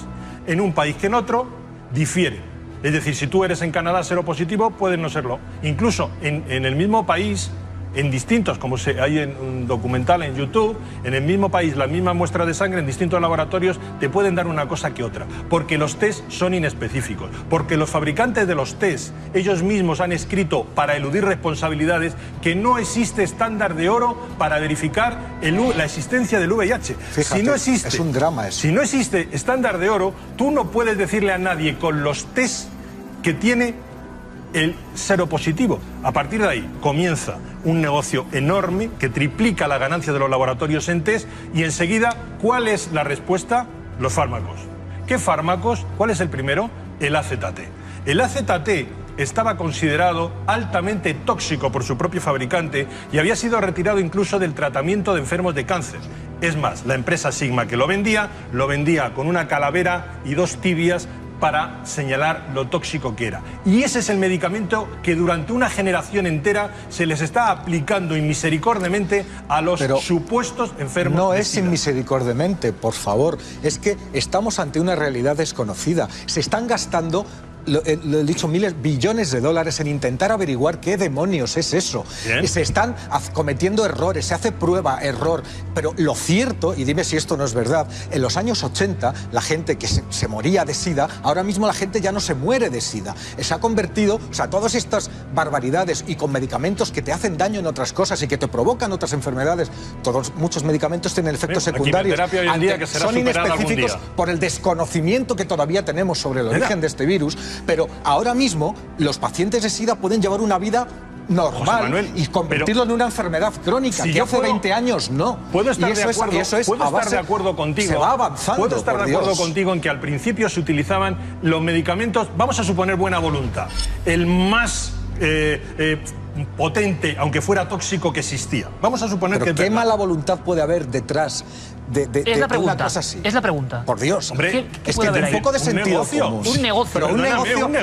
E: En un país que en otro, difieren. Es decir, si tú eres en Canadá seropositivo, puedes no serlo. Incluso en el mismo país, en distintos, como hay en un documental en YouTube, en el mismo país, la misma muestra de sangre en distintos laboratorios te pueden dar una cosa que otra, porque los test son inespecíficos, porque los fabricantes de los test, ellos mismos han escrito, para eludir responsabilidades, que no existe estándar de oro para verificar la existencia del VIH.
F: Fíjate,
E: si no existe,
F: es un drama eso.
E: Si no existe estándar de oro, tú no puedes decirle a nadie con los test que tiene el seropositivo. A partir de ahí comienza un negocio enorme que triplica la ganancia de los laboratorios en test, y enseguida, ¿cuál es la respuesta? Los fármacos. ¿Qué fármacos? ¿Cuál es el primero? El AZT. El AZT estaba considerado altamente tóxico por su propio fabricante y había sido retirado incluso del tratamiento de enfermos de cáncer. Es más, la empresa Sigma que lo vendía con una calavera y 2 tibias para señalar lo tóxico que era. Y ese es el medicamento que durante una generación entera se les está aplicando inmisericordiamente a los supuestos enfermos.
F: No es inmisericordiamente, por favor. Es que estamos ante una realidad desconocida. Se están gastando, lo he dicho, billones de dólares en intentar averiguar qué demonios es eso.
E: Bien.
F: Se están cometiendo errores, se hace prueba, error. Pero lo cierto, y dime si esto no es verdad, en los años 80 la gente que se moría de SIDA, ahora mismo la gente ya no se muere de SIDA. Se ha convertido, o sea, todas estas barbaridades y con medicamentos que te hacen daño en otras cosas y que te provocan otras enfermedades, muchos medicamentos tienen efectos secundarios.
E: La quimioterapia hoy en día que será
F: son inespecíficos
E: algún día
F: por el desconocimiento que todavía tenemos sobre el origen de este virus. Pero ahora mismo los pacientes de SIDA pueden llevar una vida normal
E: Manuel,
F: y convertirlo en una enfermedad crónica,
E: si
F: que hace 20 años no.
E: Puedo estar de acuerdo contigo.
F: Se va avanzando.
E: Puedo estar de acuerdo contigo en que al principio se utilizaban los medicamentos, vamos a suponer buena voluntad, el más potente, aunque fuera tóxico, que existía. Vamos a suponer
F: Pero
E: que
F: qué mala voluntad puede haber detrás una cosa así?
A: Es la pregunta.
F: Por Dios,
E: hombre,
F: es que tiene un poco de sentido común.
A: Un negocio.
F: Pero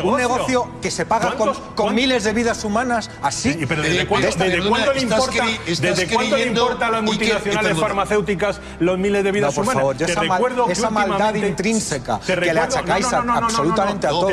F: un negocio que se paga con miles de vidas humanas así.
E: Sí, pero ¿desde cuándo le importa a las multinacionales farmacéuticas los miles de vidas humanas?
F: Por favor, esa maldad intrínseca que le achacáis absolutamente a todo.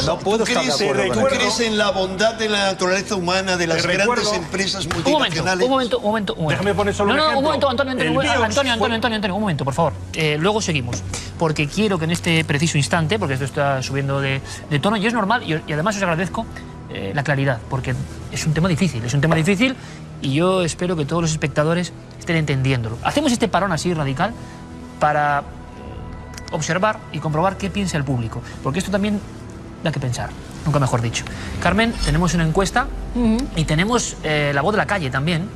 F: No puedo estar de acuerdo.
C: ¿Tú crees en la bondad de la naturaleza humana de las grandes empresas multinacionales?
A: Un momento.
E: Déjame poner solo un ejemplo.
A: Un momento, Antonio, un momento, por favor. Luego seguimos. Porque quiero que en este preciso instante, porque esto está subiendo de tono, y es normal, y además os agradezco la claridad, porque es un tema difícil, y yo espero que todos los espectadores estén entendiéndolo. Hacemos este parón así radical para observar y comprobar qué piensa el público, porque esto también da que pensar, nunca mejor dicho. Carmen, tenemos una encuesta y tenemos la voz de la calle también,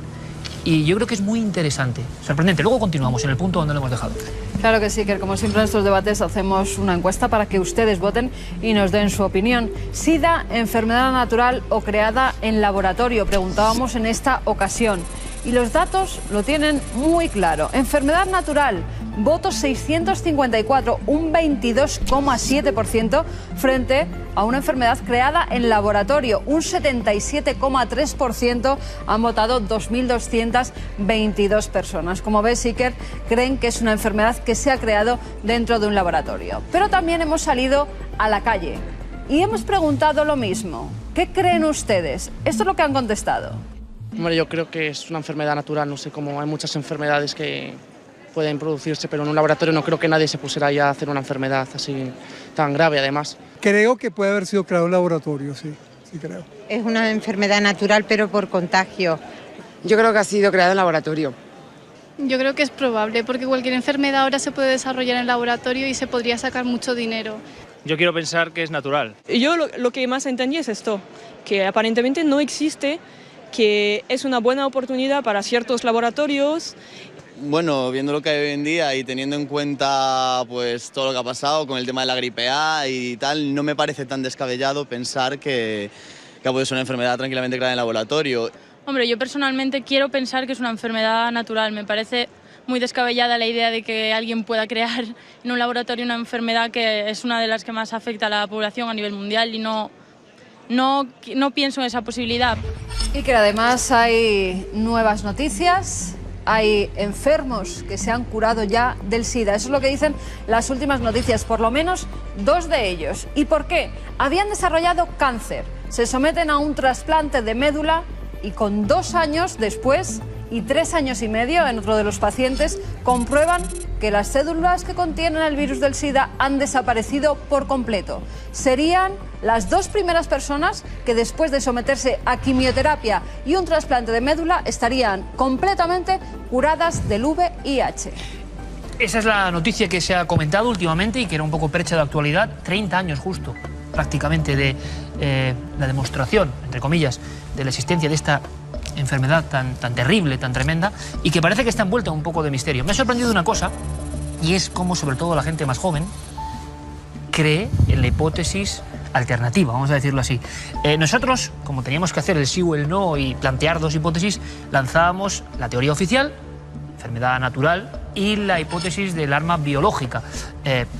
A: y yo creo que es muy interesante, sorprendente. Luego continuamos en el punto donde lo hemos dejado.
G: Claro que sí, que como siempre en estos debates hacemos una encuesta para que ustedes voten y nos den su opinión. ¿SIDA, enfermedad natural o creada en laboratorio? Preguntábamos en esta ocasión. Y los datos lo tienen muy claro. Enfermedad natural, votos 654, un 22,7% frente a una enfermedad creada en laboratorio. Un 77,3% han votado 2.222 personas. Como ves, Iker, creen que es una enfermedad que se ha creado dentro de un laboratorio. Pero también hemos salido a la calle y hemos preguntado lo mismo. ¿Qué creen ustedes? Esto es lo que han contestado.
H: Hombre, yo creo que es una enfermedad natural, no sé cómo hay muchas enfermedades que pueden producirse, pero en un laboratorio no creo que nadie se pusiera ya a hacer una enfermedad así tan grave, además.
I: Creo que puede haber sido creado en laboratorio, sí creo.
J: Es una enfermedad natural, pero por contagio.
K: Yo creo que ha sido creado en laboratorio.
L: Yo creo que es probable, porque cualquier enfermedad ahora se puede desarrollar en laboratorio y se podría sacar mucho dinero.
M: Yo quiero pensar que es natural.
N: Yo lo que más entendí es esto, que aparentemente no existe, que es una buena oportunidad para ciertos laboratorios.
O: Bueno, viendo lo que hay hoy en día y teniendo en cuenta pues todo lo que ha pasado con el tema de la gripe A y tal, no me parece tan descabellado pensar que ha podido ser una enfermedad tranquilamente creada en laboratorio.
L: Hombre, yo personalmente quiero pensar que es una enfermedad natural. Me parece muy descabellada la idea de que alguien pueda crear en un laboratorio una enfermedad que es una de las que más afecta a la población a nivel mundial, y no pienso en esa posibilidad.
G: Y que además hay nuevas noticias, hay enfermos que se han curado ya del SIDA. Eso es lo que dicen las últimas noticias, por lo menos 2 de ellos. ¿Y por qué? Habían desarrollado cáncer, se someten a un trasplante de médula y con 2 años después y 3 años y medio en otro de los pacientes comprueban que las células que contienen el virus del SIDA han desaparecido por completo. Serían las 2 primeras personas que después de someterse a quimioterapia y un trasplante de médula estarían completamente curadas del VIH.
A: Esa es la noticia que se ha comentado últimamente y que era un poco percha de actualidad. 30 años justo, prácticamente, de la demostración, entre comillas, de la existencia de esta enfermedad tan terrible, tan tremenda, y que parece que está envuelta en un poco de misterio. Me ha sorprendido una cosa, y es cómo sobre todo la gente más joven cree en la hipótesis alternativa, vamos a decirlo así. Nosotros, como teníamos que hacer el sí o el no y plantear 2 hipótesis, lanzábamos la teoría oficial, enfermedad natural, y la hipótesis del arma biológica.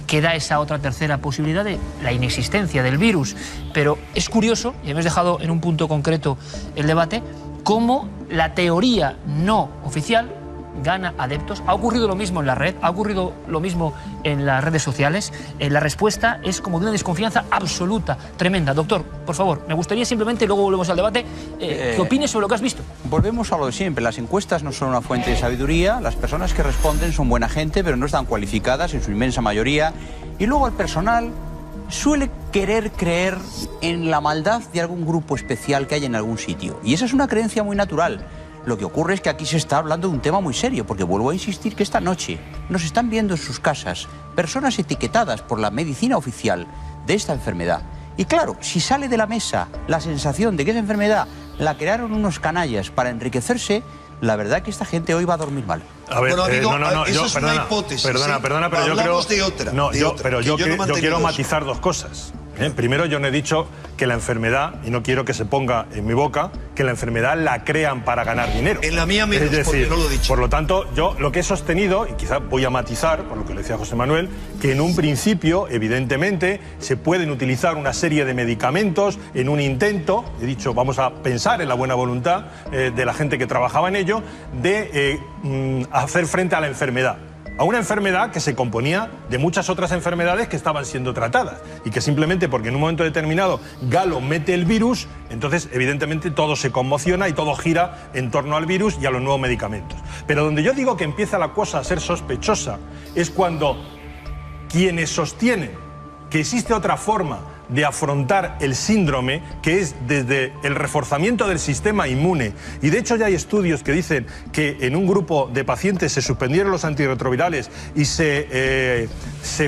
A: Queda esa otra tercera posibilidad de la inexistencia del virus. Pero es curioso, y hemos dejado en un punto concreto el debate, cómo la teoría no oficial gana adeptos. Ha ocurrido lo mismo en la red, ha ocurrido lo mismo en las redes sociales. La respuesta es como de una desconfianza absoluta, tremenda. Doctor, por favor, me gustaría simplemente, luego volvemos al debate, que opines sobre lo que has visto.
D: Volvemos a lo de siempre. Las encuestas no son una fuente de sabiduría. Las personas que responden son buena gente, pero no están cualificadas en su inmensa mayoría. Y luego el personal suele querer creer en la maldad de algún grupo especial que hay en algún sitio. Y esa es una creencia muy natural. Lo que ocurre es que aquí se está hablando de un tema muy serio, porque vuelvo a insistir que esta noche nos están viendo en sus casas personas etiquetadas por la medicina oficial de esta enfermedad. Y claro, si sale de la mesa la sensación de que esa enfermedad la crearon unos canallas para enriquecerse, la verdad que esta gente hoy va a dormir mal.
E: A ver,
C: no, eso es una hipótesis.
E: Perdona, pero yo creo...
C: Hablamos de otra.
E: Yo quiero matizar 2 cosas. Primero, yo no he dicho que la enfermedad, y no quiero que se ponga en mi boca, que la enfermedad la crean para ganar dinero.
C: En la mía menos,
E: es decir,
C: porque no lo he dicho.
E: Por lo tanto, yo lo que he sostenido, y quizás voy a matizar, por lo que le decía José Manuel, que en un principio, evidentemente, se pueden utilizar una serie de medicamentos en un intento, he dicho, vamos a pensar en la buena voluntad de la gente que trabajaba en ello, de hacer frente a la enfermedad. A una enfermedad que se componía de muchas otras enfermedades que estaban siendo tratadas y que simplemente porque en un momento determinado Galo mete el virus, entonces evidentemente todo se conmociona y todo gira en torno al virus y a los nuevos medicamentos. Pero donde yo digo que empieza la cosa a ser sospechosa es cuando quienes sostienen que existe otra forma de afrontar el síndrome, que es desde el reforzamiento del sistema inmune. Y de hecho ya hay estudios que dicen que en un grupo de pacientes se suspendieron los antirretrovirales y se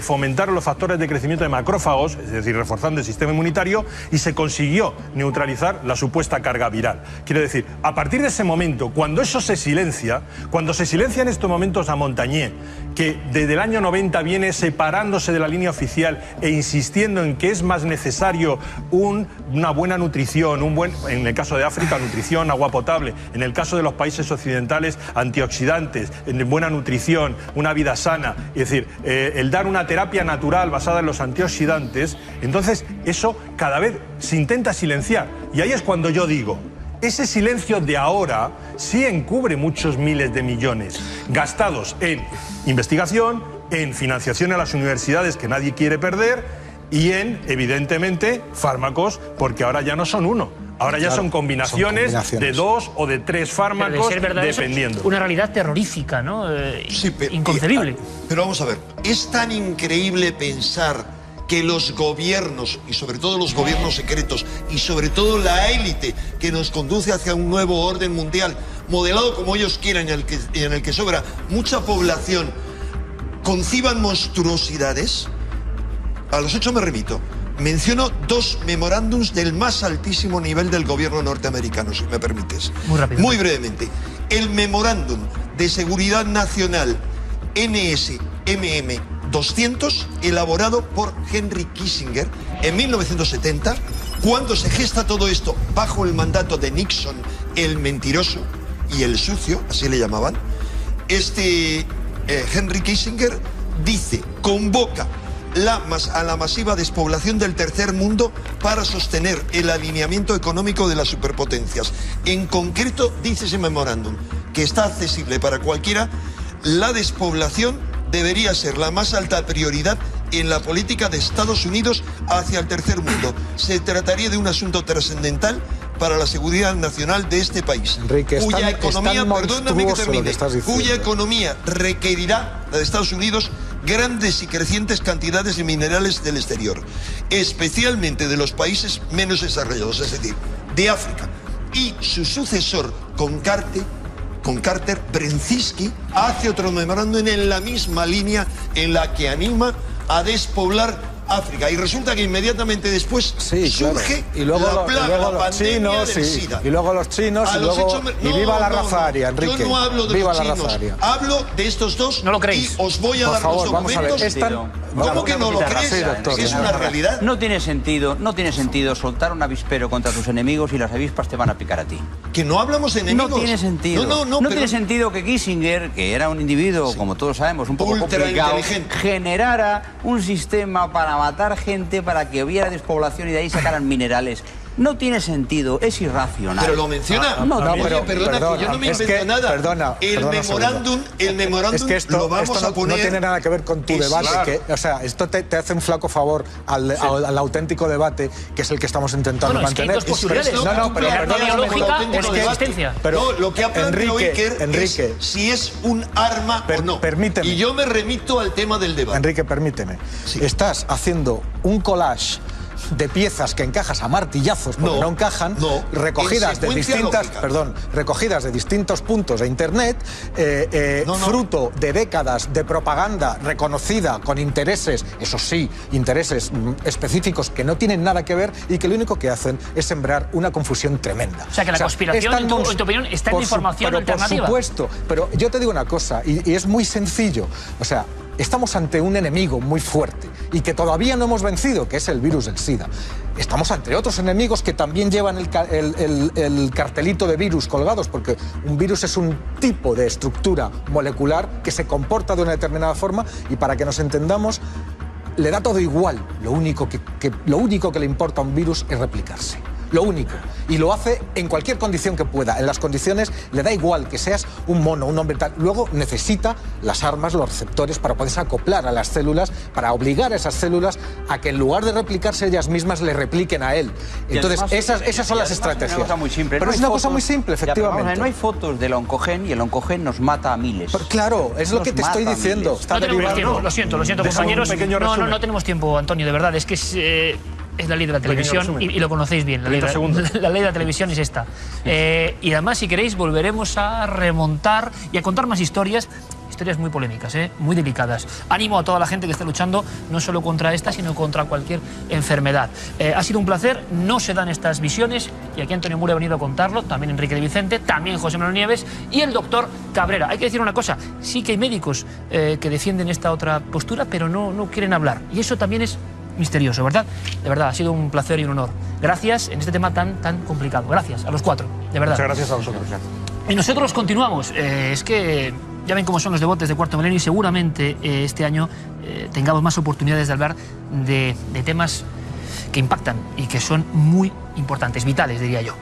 E: fomentaron los factores de crecimiento de macrófagos, es decir, reforzando el sistema inmunitario, y se consiguió neutralizar la supuesta carga viral. Quiero decir, a partir de ese momento, cuando eso se silencia, cuando se silencia en estos momentos a Montagnier, que desde el año 90 viene separándose de la línea oficial e insistiendo en que es más necesario una buena nutrición, en el caso de África, nutrición, agua potable, en el caso de los países occidentales, antioxidantes, buena nutrición, una vida sana, es decir, el dar una terapia natural basada en los antioxidantes, entonces eso cada vez se intenta silenciar. Y ahí es cuando yo digo, ese silencio de ahora sí encubre muchos miles de millones gastados en investigación, en financiación a las universidades que nadie quiere perder y en, evidentemente, fármacos, porque ahora ya no son uno. Ahora ya son combinaciones de 2 o de 3 fármacos, de verdad, dependiendo.
A: Una realidad terrorífica, ¿no? Inconcebible.
C: Pero vamos a ver, es tan increíble pensar que los gobiernos, y sobre todo los gobiernos secretos, y sobre todo la élite que nos conduce hacia un nuevo orden mundial, modelado como ellos quieran, en el que sobra mucha población, conciban monstruosidades. A los hechos me remito. Menciono 2 memorándums del más altísimo nivel del gobierno norteamericano, si me permites.
A: Muy rápido.
C: Muy brevemente. El memorándum de seguridad nacional NSMM 200, elaborado por Henry Kissinger en 1970, cuando se gesta todo esto bajo el mandato de Nixon, el mentiroso y el sucio, así le llamaban. Henry Kissinger dice, convoca a la masiva despoblación del tercer mundo para sostener el alineamiento económico de las superpotencias. En concreto, dice ese memorándum, que está accesible para cualquiera, la despoblación debería ser la más alta prioridad en la política de Estados Unidos hacia el tercer mundo. Se trataría de un asunto trascendental para la seguridad nacional de este país,
F: Enrique,
C: cuya economía, perdóname que termine, cuya
F: diciendo.
C: Economía requerirá, la de Estados Unidos, grandes y crecientes cantidades de minerales del exterior, especialmente de los países menos desarrollados, es decir, de África. Y su sucesor con Carter, Brzezinski, hace otro memorándum en la misma línea en la que anima a despoblar África. Y resulta que inmediatamente después surge
F: y luego
C: la plaga, la pandemia
F: chinos,
C: del SIDA.
F: Y luego los chinos, y viva la raza aria, Enrique.
C: Yo no hablo de
F: viva
C: los
F: la
C: chinos,
F: raza aria.
C: hablo de estos dos.
A: No lo creéis.
C: Y os voy a
F: Por
C: dar
F: favor,
C: los
F: vamos a ver,
C: documentos. ¿Cómo que no lo crees?
F: Sí, doctor.
C: Es una realidad.
D: No tiene sentido soltar un avispero contra tus enemigos y las avispas te van a picar a ti.
C: Que no hablamos de enemigos.
D: No tiene sentido. No tiene sentido que Kissinger, que era un individuo, como todos sabemos, un poco complicado, generara un sistema para matar gente, para que hubiera despoblación y de ahí sacaran minerales. No tiene sentido, es irracional.
C: Pero lo menciona. Pero perdona, que yo no me invento nada. El memorándum
F: es que esto no tiene nada que ver con tu debate.
C: Claro.
F: O sea, esto te hace un flaco favor al auténtico debate, que es el que estamos intentando mantener.
A: Es que hay 2 posibilidades.
C: Pero
A: lógica es que existencia.
C: Pero lo que ha planteado Iker
F: Enrique,
C: es si es un arma o no.
F: Permíteme.
C: Y yo me remito al tema del debate.
F: Permíteme. Estás haciendo un collage de piezas que encajas a martillazos porque no encajan, recogidas de distintos puntos de internet, fruto de décadas de propaganda reconocida con intereses, eso sí, intereses específicos que no tienen nada que ver y que lo único que hacen es sembrar una confusión tremenda.
A: O sea, que la conspiración, en tu opinión, está en la información alternativa.
F: Por supuesto, pero yo te digo una cosa, y es muy sencillo. O sea, estamos ante un enemigo muy fuerte, y que todavía no hemos vencido, que es el virus del SIDA. Estamos ante otros enemigos que también llevan el cartelito de virus colgados, porque un virus es un tipo de estructura molecular que se comporta de una determinada forma y, para que nos entendamos, le da todo igual. Lo único que le importa a un virus es replicarse. Lo único. Y lo hace en cualquier condición que pueda. En las condiciones le da igual que seas un mono, un hombre tal. Luego necesita las armas, los receptores para poderse acoplar a las células, para obligar a esas células a que en lugar de replicarse ellas mismas le repliquen a él. Entonces, esas son las estrategias.
D: Es una cosa muy simple.
F: Pero es una cosa muy simple, efectivamente.
D: No hay fotos del oncogen y el oncogen nos mata a miles.
F: Pero claro, es lo que te estoy diciendo.
A: No tenemos tiempo, lo siento, compañeros. No tenemos tiempo, Antonio, de verdad. Es que es la ley de la televisión y lo conocéis bien. La ley de la televisión es esta. Y además, si queréis, volveremos a remontar y a contar más historias muy polémicas, muy delicadas. Ánimo a toda la gente que está luchando no solo contra esta, sino contra cualquier enfermedad. Ha sido un placer, no se dan estas visiones y aquí Antonio Muro ha venido a contarlo, también Enrique de Vicente, también José Manuel Nieves y el doctor Cabrera. Hay que decir una cosa, sí que hay médicos que defienden esta otra postura, pero no quieren hablar. Y eso también es misterioso, ¿verdad? De verdad, ha sido un placer y un honor. Gracias en este tema tan complicado. Gracias a los cuatro, de verdad.
E: Muchas gracias a vosotros.
A: Y nosotros continuamos. Es que ya ven cómo son los debates de Cuarto Milenio y seguramente este año tengamos más oportunidades de hablar de temas que impactan y que son muy importantes, vitales, diría yo.